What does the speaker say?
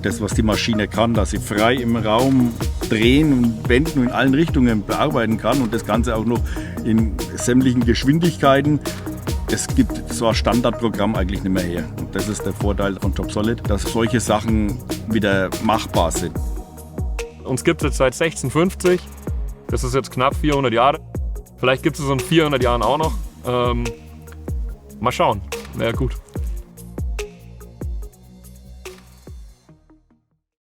Das, was die Maschine kann, dass sie frei im Raum drehen und wenden und in allen Richtungen bearbeiten kann und das Ganze auch noch in sämtlichen Geschwindigkeiten. Es gibt so ein Standardprogramm eigentlich nicht mehr her. Und das ist der Vorteil von JobSolid, dass solche Sachen wieder machbar sind. Uns gibt es jetzt seit 1650. Das ist jetzt knapp 400 Jahre. Vielleicht gibt es es in 400 Jahren auch noch. Mal schauen. Wäre gut.